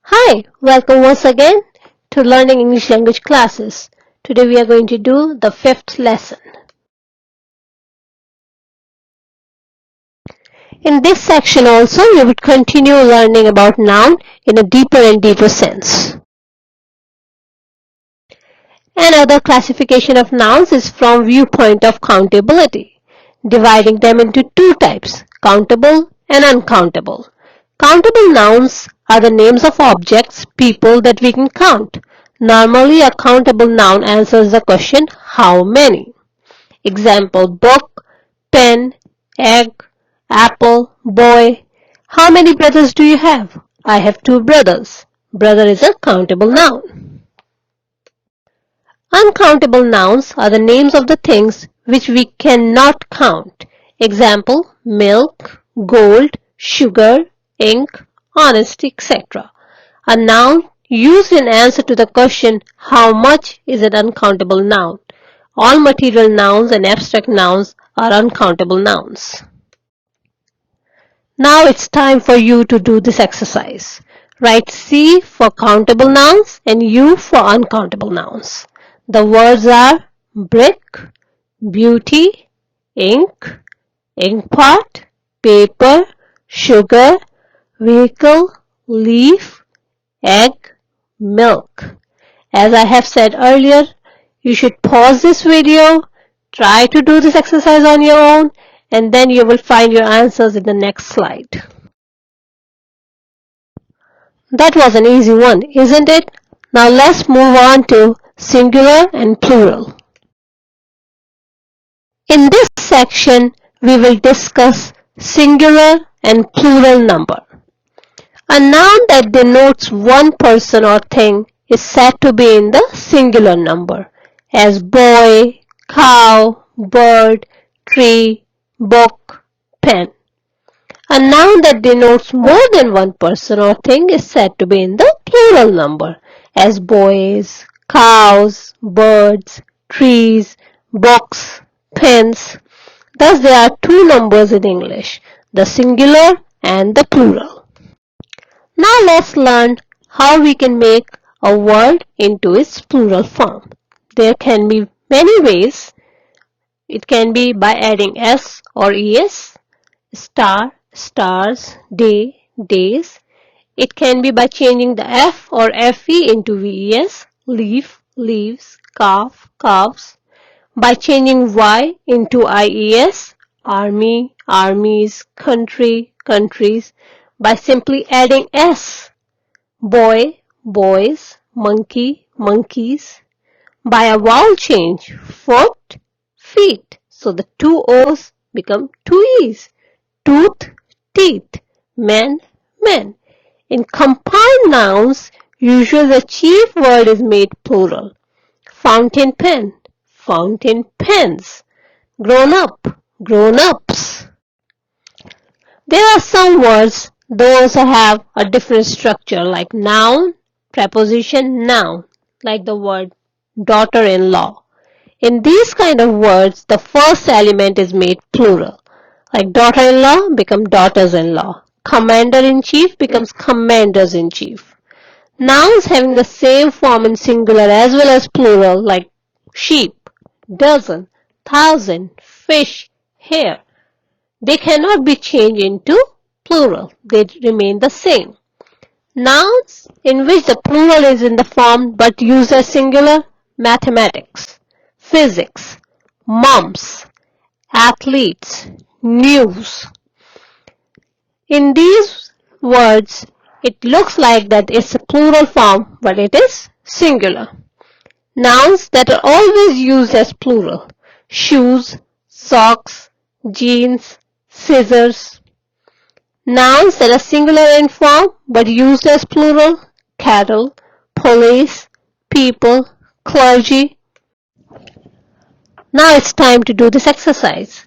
Hi, welcome once again to Learning English Language classes. Today we are going to do the 5th lesson. In this section also, we would continue learning about noun in a deeper and deeper sense. Another classification of nouns is from viewpoint of countability, dividing them into two types, countable and uncountable. Countable nouns are the names of objects, people that we can count. Normally, a countable noun answers the question, how many? Example, book, pen, egg, apple, boy. How many brothers do you have? I have 2 brothers. Brother is a countable noun. Uncountable nouns are the names of the things which we cannot count. Example, milk, gold, sugar, ink, honesty, etc. A noun used in answer to the question, how much, is an uncountable noun. All material nouns and abstract nouns are uncountable nouns. Now it's time for you to do this exercise. Write C for countable nouns and U for uncountable nouns. The words are brick, beauty, ink, inkpot, paper, sugar, vehicle, leaf, egg, milk. As I have said earlier, you should pause this video, try to do this exercise on your own, and then you will find your answers in the next slide. That was an easy one, isn't it? Now let's move on to singular and plural. In this section, we will discuss singular and plural number. A noun that denotes one person or thing is said to be in the singular number, as boy, cow, bird, tree, book, pen. A noun that denotes more than one person or thing is said to be in the plural number, as boys, cows, birds, trees, books, pens. Thus, there are 2 numbers in English, the singular and the plural. Now let's learn how we can make a word into its plural form. There can be many ways. It can be by adding s or es, star, stars, day, days. It can be by changing the f or fe into ves, leaf, leaves, calf, calves. By changing y into ies, army, armies, country, countries. By simply adding s, boy, boys, monkey, monkeys. By a vowel change, foot, feet. So the 2 O's become 2 E's. Tooth, teeth, man, men. In compound nouns, usually the chief word is made plural. Fountain pen, fountain pens. Grown up, grown ups. There are some words those have a different structure like noun, preposition, noun, like the word daughter-in-law. In these kind of words, the first element is made plural. Like daughter-in-law becomes daughters-in-law. Commander-in-chief becomes commanders-in-chief. Nouns having the same form in singular as well as plural like sheep, dozen, thousand, fish, hare. They cannot be changed into plural. They remain the same. Nouns in which the plural is in the form but used as singular, mathematics, physics, mums, athletes, news. In these words, it looks like that it's a plural form, but it is singular. Nouns that are always used as plural, shoes, socks, jeans, scissors. Nouns that are singular in form but used as plural, cattle, police, people, clergy. Now it's time to do this exercise.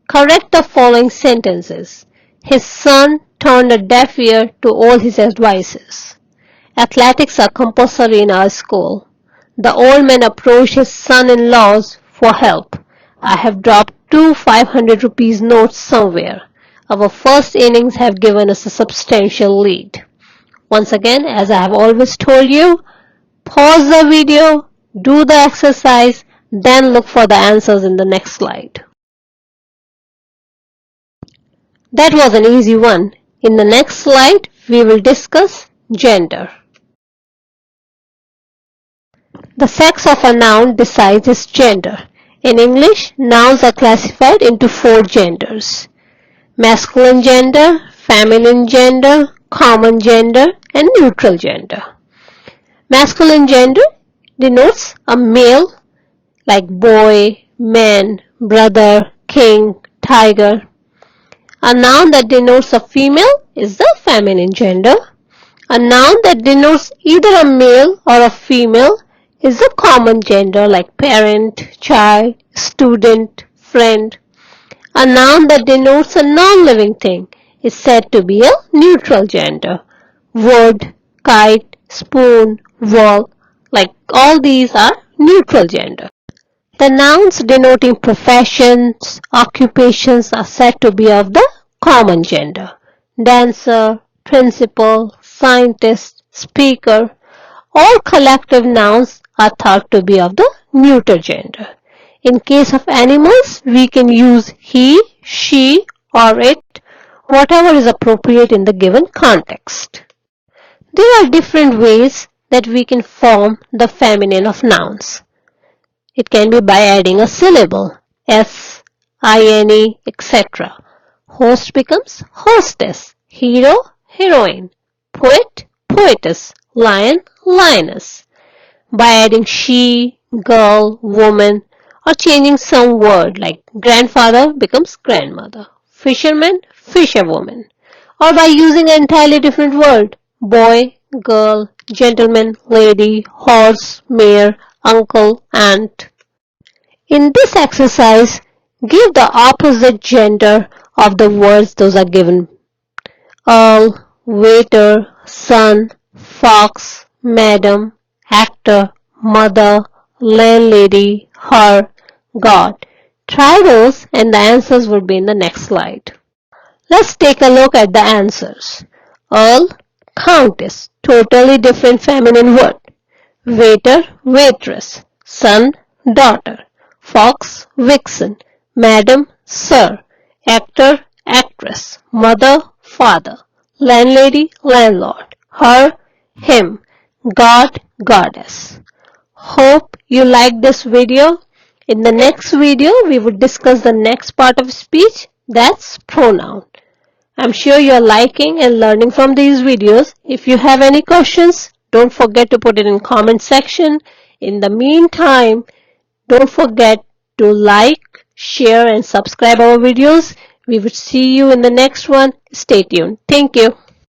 Correct the following sentences. His son turned a deaf ear to all his advices. Athletics are compulsory in our school. The old man approached his son-in-laws for help. I have dropped 2 500 rupees notes somewhere. Our first innings have given us a substantial lead. Once again, as I have always told you, pause the video, do the exercise, then look for the answers in the next slide. That was an easy one. In the next slide, we will discuss gender. The sex of a noun decides its gender. In English, nouns are classified into 4 genders: masculine gender, feminine gender, common gender, and neutral gender. Masculine gender denotes a male like boy, man, brother, king, tiger. A noun that denotes a female is the feminine gender. A noun that denotes either a male or a female is the common gender like parent, child, student, friend. A noun that denotes a non-living thing is said to be a neutral gender. Wood, kite, spoon, wall, like all these are neutral gender. The nouns denoting professions, occupations are said to be of the common gender. Dancer, principal, scientist, speaker, all collective nouns are thought to be of the neuter gender. In case of animals, we can use he, she, or it, whatever is appropriate in the given context. There are different ways that we can form the feminine of nouns. It can be by adding a syllable, s, ine, etc. Host becomes hostess, hero, heroine, poet, poetess, lion, lioness. By adding she, girl, woman, or changing some word like grandfather becomes grandmother, fisherman, fisherwoman, or by using an entirely different word, boy, girl, gentleman, lady, horse, mare, uncle, aunt. In this exercise, give the opposite gender of the words those are given. Earl, waiter, son, fox, madam, actor, mother, landlady, her, God. Try those and the answers will be in the next slide. Let's take a look at the answers. Earl, countess, totally different feminine word. Waiter, waitress. Son, daughter. Fox, vixen. Madam, sir. Actor, actress. Mother, father. Landlady, landlord. Her, him. God, goddess. Hope you liked this video. In the next video, we will discuss the next part of speech, that's pronoun. I'm sure you're liking and learning from these videos. If you have any questions, don't forget to put it in comment section. In the meantime, don't forget to like, share and subscribe our videos. We will see you in the next one. Stay tuned. Thank you.